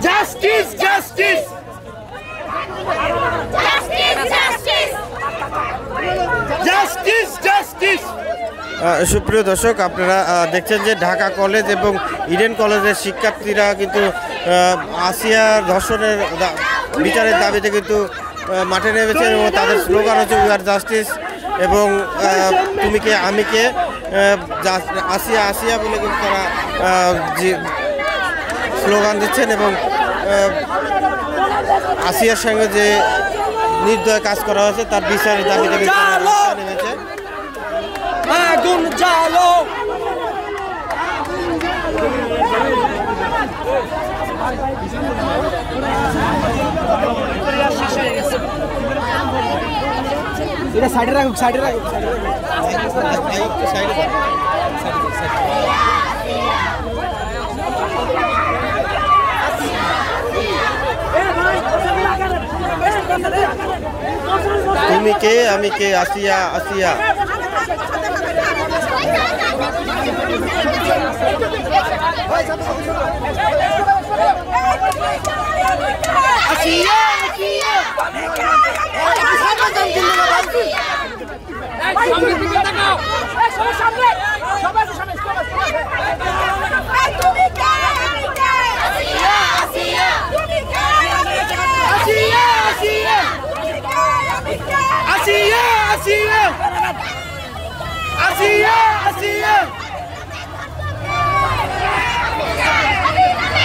Justice justice justice justice. সুপ্রিয় দর্শক, আপনারা দেখছেন যে ঢাকা কলেজ এবং ইডেন কলেজের শিক্ষার্থীরা কিন্তু আসিয়ার ধর্ষণের বিচারের দাবিতে কিন্তু মাঠে নেমেছেন এবং তাদের স্লোগান হচ্ছে উই আর জাস্টিস এবং তুমি কে আমি কে, আসিয়া আসিয়া বলে কিন্তু তারা যে স্লোগান দিচ্ছেন এবং আসিয়ার সঙ্গে যে নির্দয় কাজ করা হয়েছে তার বিচারের দাবিতে কিন্তু নেমেছে। আগুন জ্বালো, এটা সাইডে রাখুক, সাইডে রাখুক, সাইডে। তুমি কে আমি কে, আসিয়া আসিয়া। আসিয়া